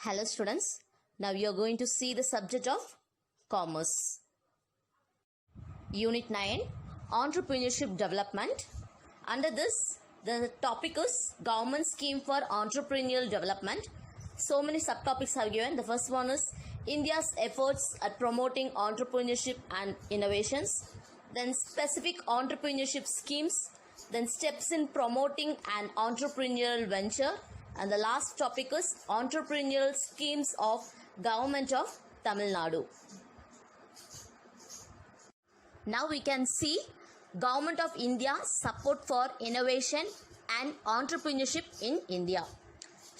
Hello students, now you are going to see the subject of commerce. Unit 9, Entrepreneurship Development. Under this, the topic is Government Scheme for Entrepreneurial Development. So many subtopics are given. The first one is India's efforts at promoting entrepreneurship and innovations. Then specific entrepreneurship schemes. Then steps in promoting an entrepreneurial venture. And the last topic is entrepreneurial schemes of Government of Tamil Nadu. Now we can see Government of India support for innovation and entrepreneurship in India.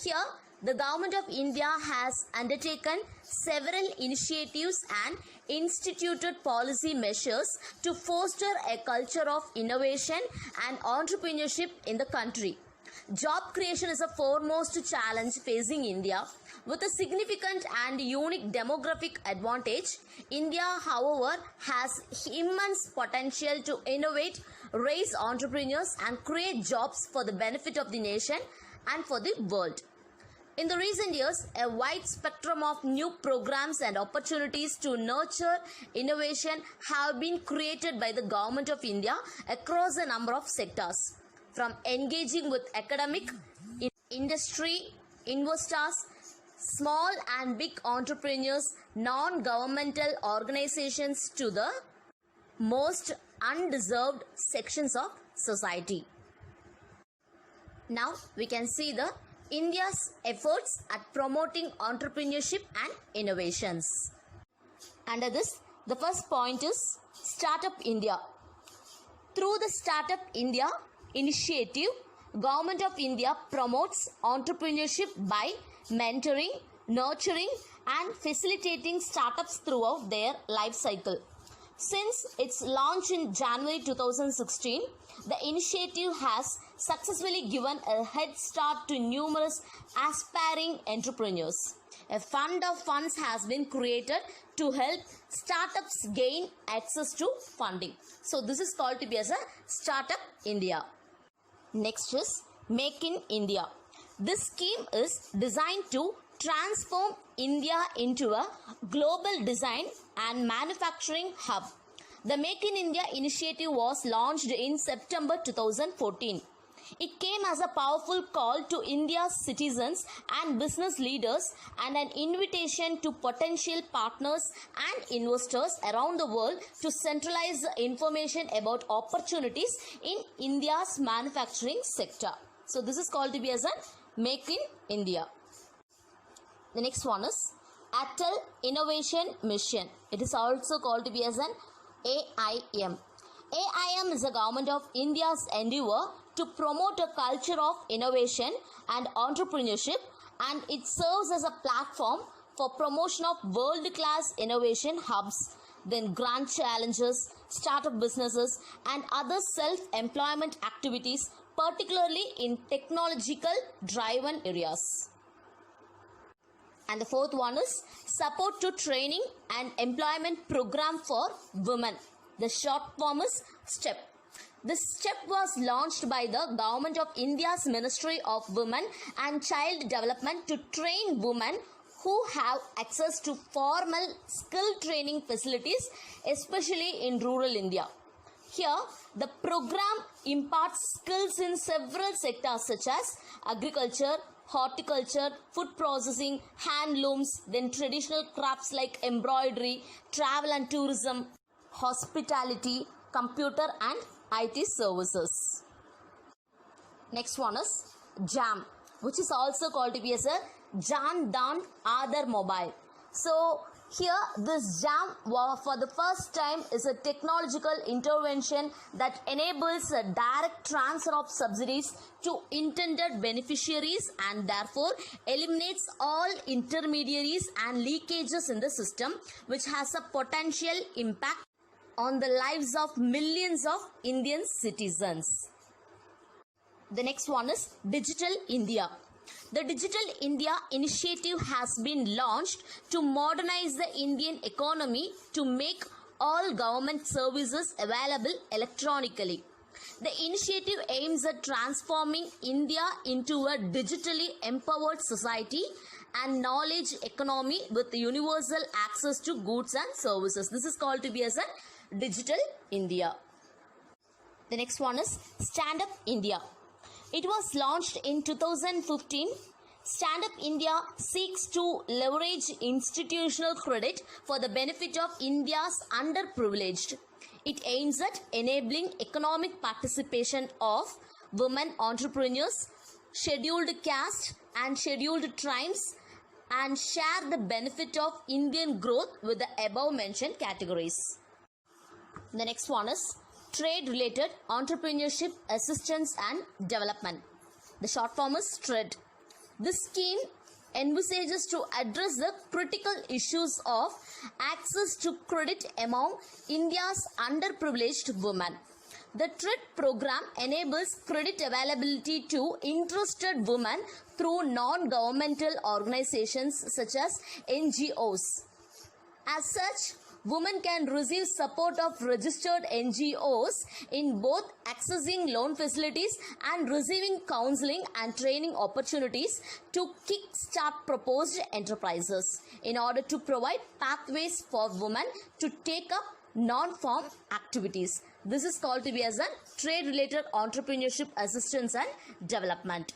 Here, the Government of India has undertaken several initiatives and instituted policy measures to foster a culture of innovation and entrepreneurship in the country. Job creation is a foremost challenge facing India. With a significant and unique demographic advantage, India, however, has immense potential to innovate, raise entrepreneurs, and create jobs for the benefit of the nation and for the world. In the recent years, a wide spectrum of new programs and opportunities to nurture innovation have been created by the Government of India across a number of sectors. From engaging with academic, industry, investors, small and big entrepreneurs, non-governmental organizations to the most undeserved sections of society. Now we can see the India's efforts at promoting entrepreneurship and innovations. Under this, the first point is Startup India. Through the Startup India initiative, Government of India promotes entrepreneurship by mentoring, nurturing and facilitating startups throughout their life cycle. Since its launch in January 2016, the initiative has successfully given a head start to numerous aspiring entrepreneurs. A fund of funds has been created to help startups gain access to funding. So this is called to be as a Startup India. Next is Make in India. This scheme is designed to transform India into a global design and manufacturing hub. The Make in India initiative was launched in September 2014. It came as a powerful call to India's citizens and business leaders and an invitation to potential partners and investors around the world to centralize the information about opportunities in India's manufacturing sector. So this is called to be as a Make in India. The next one is Atal Innovation Mission. It is also called to be as an AIM. AIM is the Government of India's endeavor to promote a culture of innovation and entrepreneurship, and it serves as a platform for promotion of world-class innovation hubs, then grand challenges, startup businesses and other self-employment activities, particularly in technological driven areas. And the fourth one is Support to Training and Employment Program for Women. The short form is STEP. This STEP was launched by the Government of India's Ministry of Women and Child Development to train women who have access to formal skill training facilities, especially in rural India. Here, the program imparts skills in several sectors such as agriculture, horticulture, food processing, handlooms, then traditional crafts like embroidery, travel and tourism, hospitality, computer and IT services. Next one is JAM, which is also called to be as a Jan Dhan Aadhar Mobile. So here this JAM for the first time is a technological intervention that enables a direct transfer of subsidies to intended beneficiaries and therefore eliminates all intermediaries and leakages in the system, which has a potential impact on the lives of millions of Indian citizens. The next one is Digital India. The Digital India initiative has been launched to modernize the Indian economy to make all government services available electronically. The initiative aims at transforming India into a digitally empowered society and knowledge economy with universal access to goods and services. This is called to be as a digital India. The next one is Stand Up India. It was launched in 2015. Stand Up India seeks to leverage institutional credit for the benefit of India's underprivileged. It aims at enabling economic participation of women entrepreneurs, scheduled caste and scheduled tribes, and share the benefit of Indian growth with the above mentioned categories. The next one is Trade Related Entrepreneurship Assistance and Development. The short form is TREAD. This scheme envisages to address the critical issues of access to credit among India's underprivileged women. The TREAD program enables credit availability to interested women through non-governmental organizations such as NGOs. As such, women can receive support of registered NGOs in both accessing loan facilities and receiving counseling and training opportunities to kick-start proposed enterprises in order to provide pathways for women to take up non-farm activities. This is called to be as a trade-related entrepreneurship assistance and development.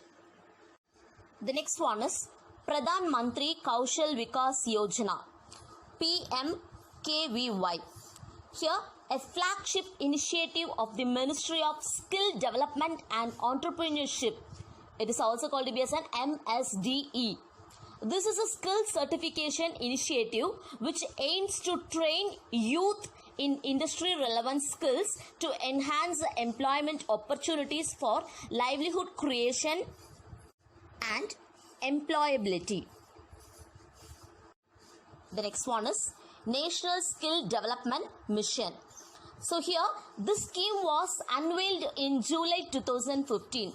The next one is Pradhan Mantri Kaushal Vikas Yojana, PMKVY. Here, a flagship initiative of the Ministry of Skill Development and Entrepreneurship. It is also called to be as an MSDE. This is a skill certification initiative which aims to train youth in industry relevant skills to enhance the employment opportunities for livelihood creation and employability. The next one is National Skill Development Mission. So here, this scheme was unveiled in July 2015.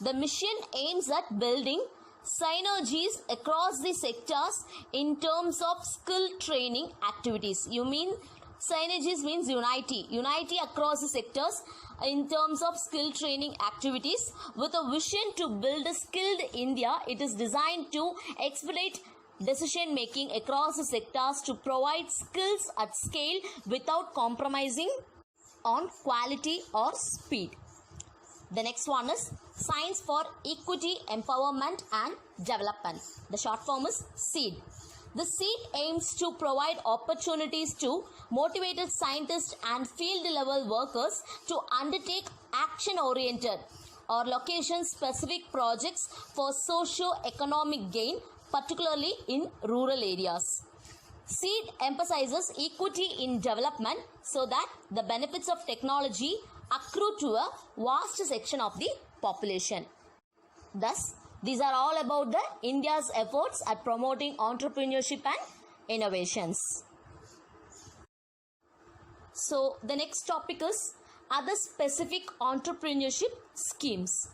The mission aims at building synergies across the sectors in terms of skill training activities. You mean synergies means unity across the sectors in terms of skill training activities with a vision to build a skilled India. It is designed to expedite decision making across the sectors to provide skills at scale without compromising on quality or speed. The next one is Science for Equity, Empowerment and Development. The short form is SEED. The SEED aims to provide opportunities to motivated scientists and field level workers to undertake action-oriented or location-specific projects for socio-economic gain, particularly in rural areas. SEED emphasizes equity in development so that the benefits of technology accrue to a vast section of the population. Thus, these are all about the India's efforts at promoting entrepreneurship and innovations. So, the next topic is other specific entrepreneurship schemes.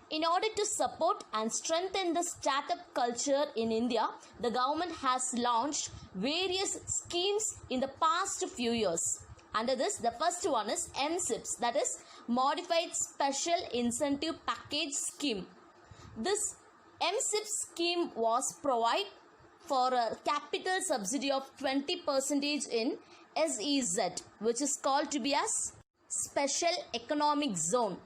In order to support and strengthen the startup culture in India, the government has launched various schemes in the past few years. Under this, the first one is MSIPS, that is Modified Special Incentive Package Scheme. This MSIPS scheme was provide for a capital subsidy of 20% in SEZ, which is called to be as Special Economic Zone,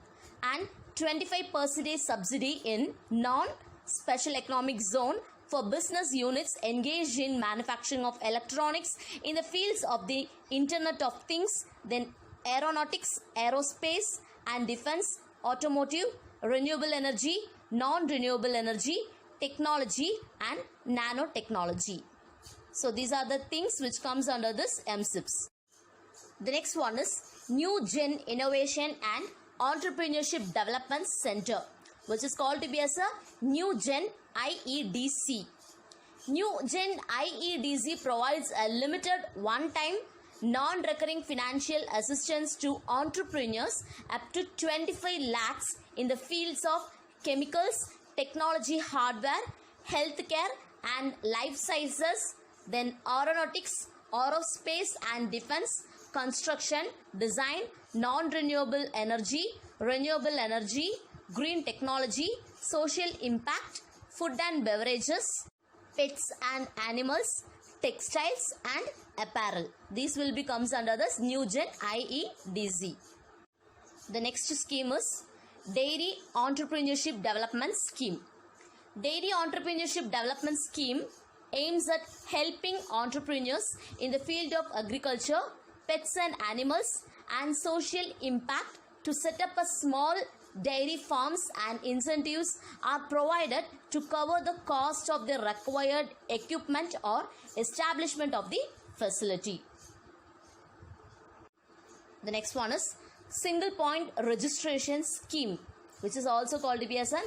and 25% subsidy in non-special economic zone for business units engaged in manufacturing of electronics in the fields of the Internet of Things, then aeronautics, aerospace and defense, automotive, renewable energy, non-renewable energy, technology and nanotechnology. So these are the things which comes under this MSIPS. The next one is New Gen Innovation and Entrepreneurship Development Center, which is called to be as a New Gen IEDC. New Gen IEDC provides a limited one-time non-recurring financial assistance to entrepreneurs up to 25 lakhs in the fields of chemicals, technology, hardware, healthcare and life sciences, then aeronautics, aerospace and defense, construction, design, non-renewable energy, renewable energy, green technology, social impact, food and beverages, pets and animals, textiles and apparel. These will be comes under this new gen IEDC. The next scheme is Dairy Entrepreneurship Development Scheme. Dairy Entrepreneurship Development Scheme aims at helping entrepreneurs in the field of agriculture, pets and animals and social impact to set up a small dairy farms, and incentives are provided to cover the cost of the required equipment or establishment of the facility. The next one is Single Point Registration Scheme, which is also called to be as an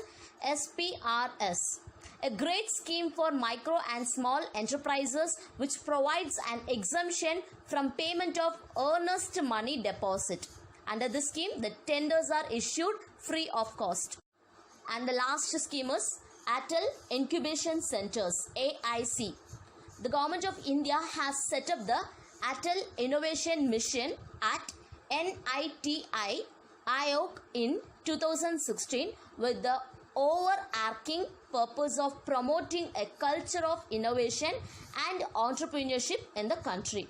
SPRS. A great scheme for micro and small enterprises which provides an exemption from payment of earnest money deposit. Under this scheme, the tenders are issued free of cost. And the last scheme is Atal Incubation Centers, AIC. The Government of India has set up the Atal Innovation Mission at NITI Aayog in 2016 with the overarching purpose of promoting a culture of innovation and entrepreneurship in the country.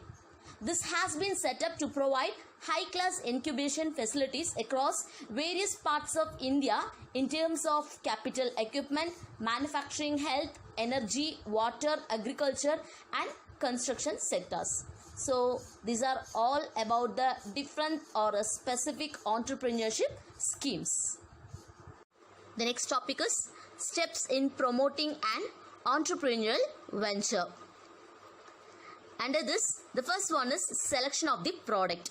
This has been set up to provide high-class incubation facilities across various parts of India in terms of capital equipment, manufacturing, health, energy, water, agriculture and construction sectors. So these are all about the different or specific entrepreneurship schemes. The next topic is steps in promoting an entrepreneurial venture. Under this, the first one is selection of the product.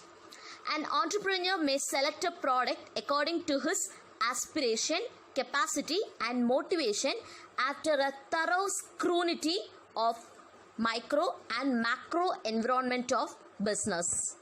An entrepreneur may select a product according to his aspiration, capacity and motivation after a thorough scrutiny of micro and macro environment of business.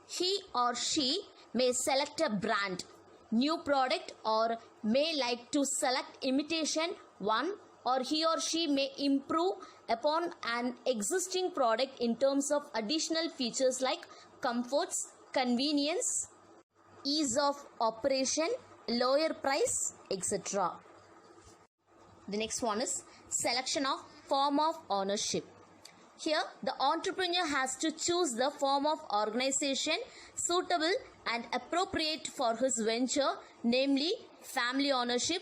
He or she may select a brand, new product, or may like to select imitation one, or he or she may improve upon an existing product in terms of additional features like comforts, convenience, ease of operation, lower price, etc. The next one is selection of form of ownership. Here, the entrepreneur has to choose the form of organization suitable and appropriate for his venture, namely family ownership,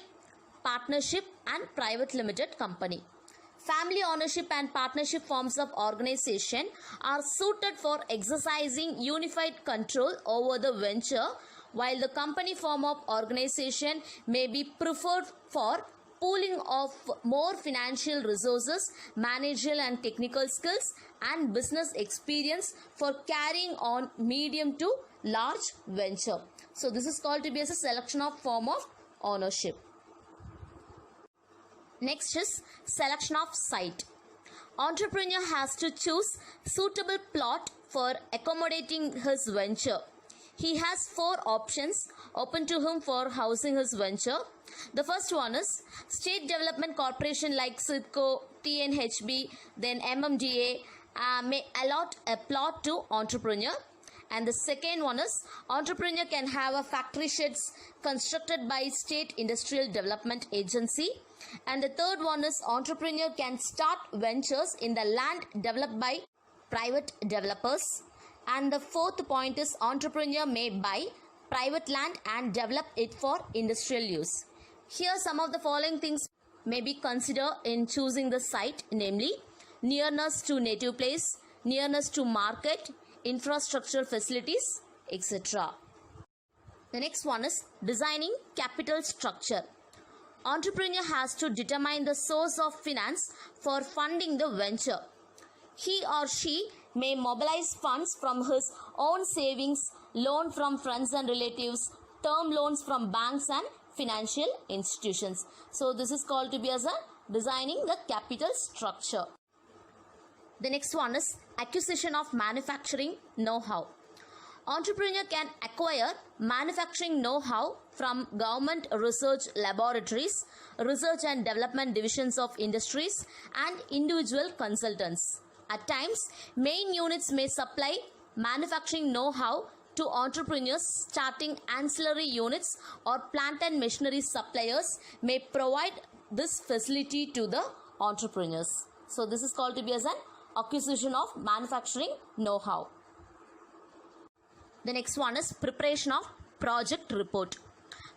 partnership and private limited company. Family ownership and partnership forms of organization are suited for exercising unified control over the venture, while the company form of organization may be preferred for pooling of more financial resources, managerial and technical skills and business experience for carrying on medium to large venture. So this is called to be as a selection of form of ownership. Next is selection of site. Entrepreneur has to choose suitable plot for accommodating his venture. He has 4 options open to him for housing his venture. The first one is State Development Corporation like CIDCO, TNHB, then MMDA may allot a plot to entrepreneur. And the second one is entrepreneur can have a factory sheds constructed by State Industrial Development Agency. And the third one is entrepreneur can start ventures in the land developed by private developers. And the fourth point is entrepreneur may buy private land and develop it for industrial use. Here some of the following things may be considered in choosing the site, namely nearness to native place, nearness to market, infrastructural facilities, etc. The next one is designing capital structure. Entrepreneur has to determine the source of finance for funding the venture. He or she may mobilize funds from his own savings, loan from friends and relatives, term loans from banks and financial institutions. So this is called to be as a designing the capital structure. The next one is acquisition of manufacturing know-how. Entrepreneur can acquire manufacturing know-how from government research laboratories, research and development divisions of industries and individual consultants. At times, main units may supply manufacturing know-how to entrepreneurs. Starting ancillary units or plant and machinery suppliers may provide this facility to the entrepreneurs. So this is called to be as an acquisition of manufacturing know-how. The next one is preparation of project report.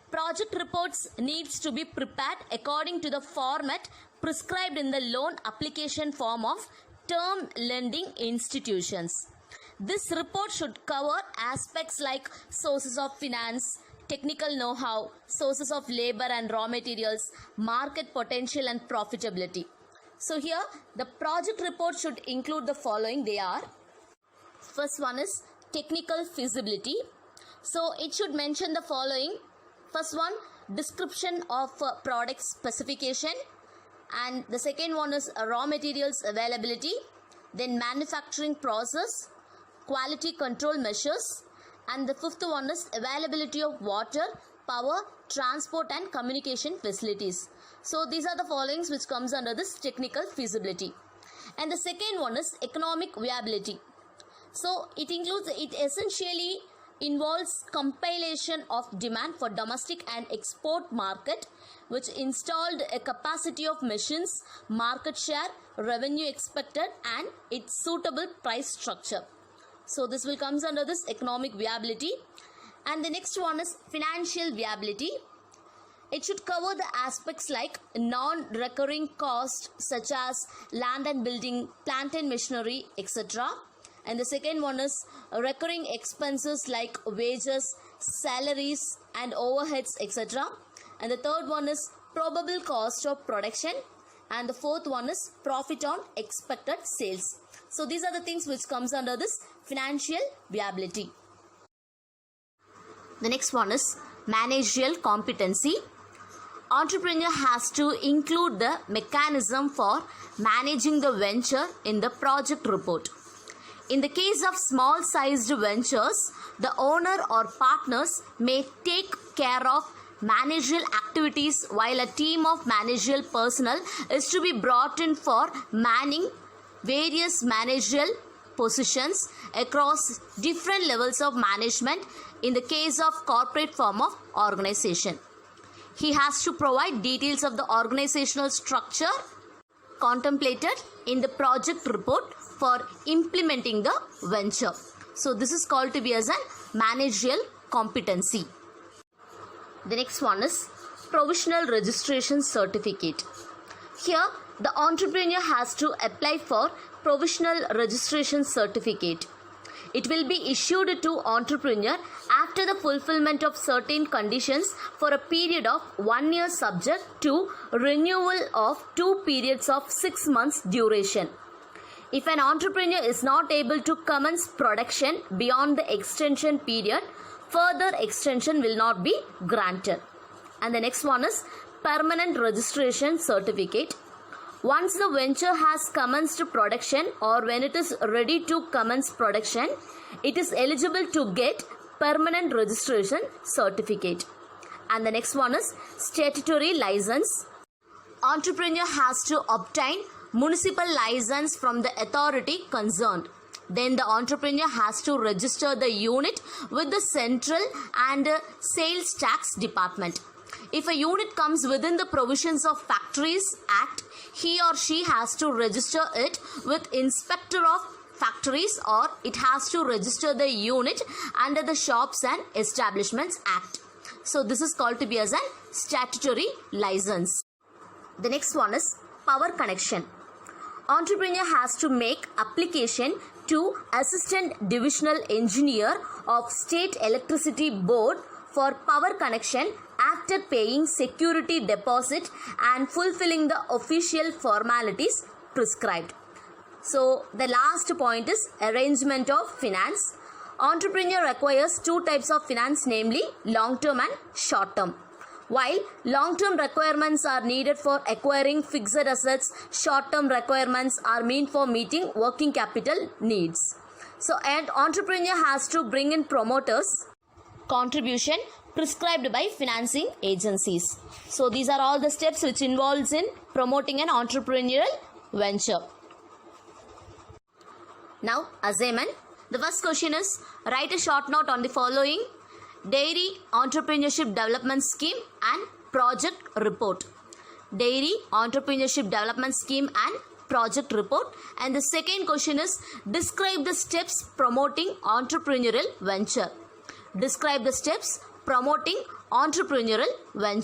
Project reports needs to be prepared according to the format prescribed in the loan application form of term lending institutions. This report should cover aspects like sources of finance, technical know-how, sources of labor and raw materials, market potential and profitability. So here the project report should include the following. They are: first one is technical feasibility. So it should mention the following. First one, description of product specification, and the second one is raw materials availability, then manufacturing process, quality control measures, and the fifth one is availability of water, power, transport and communication facilities. So these are the followings which comes under this technical feasibility. And the second one is economic viability. So it essentially involves compilation of demand for domestic and export market, which installed a capacity of machines, market share, revenue expected and its suitable price structure. So this will comes under this economic viability. And the next one is financial viability. It should cover the aspects like non-recurring costs such as land and building, plant and machinery, etc. And the second one is recurring expenses like wages, salaries and overheads, etc. And the third one is probable cost of production. And the fourth one is profit on expected sales. So these are the things which comes under this financial viability. The next one is managerial competency. Entrepreneur has to include the mechanism for managing the venture in the project report. In the case of small-sized ventures, the owner or partners may take care of managerial activities while a team of managerial personnel is to be brought in for manning various managerial positions across different levels of management in the case of corporate form of organization. He has to provide details of the organizational structure contemplated in the project report for implementing the venture. So this is called to be as a managerial competency. The next one is provisional registration certificate. Here the entrepreneur has to apply for provisional registration certificate. It will be issued to entrepreneur after the fulfillment of certain conditions for a period of 1 year subject to renewal of 2 periods of 6 months duration. If an entrepreneur is not able to commence production beyond the extension period, further extension will not be granted. And the next one is permanent registration certificate. Once the venture has commenced production or when it is ready to commence production, it is eligible to get permanent registration certificate. And the next one is statutory license. Entrepreneur has to obtain municipal license from the authority concerned. Then the entrepreneur has to register the unit with the central and sales tax department. If a unit comes within the provisions of Factories Act, he or she has to register it with Inspector of Factories, or it has to register the unit under the Shops and Establishments Act. So this is called to be as a statutory license. The next one is power connection. Entrepreneur has to make application to Assistant Divisional Engineer of State Electricity Board for power connection after paying security deposit and fulfilling the official formalities prescribed. So the last point is arrangement of finance. Entrepreneur requires 2 types of finance, namely long-term and short-term. While long-term requirements are needed for acquiring fixed assets, short-term requirements are meant for meeting working capital needs. So an entrepreneur has to bring in promoters contribution prescribed by financing agencies. So these are all the steps which involves in promoting an entrepreneurial venture. Now assignment. The first question is write a short note on the following: Dairy Entrepreneurship Development Scheme and Project Report. Dairy Entrepreneurship Development Scheme and project report. And the second question is describe the steps promoting entrepreneurial venture. Describe the steps promoting entrepreneurial venture.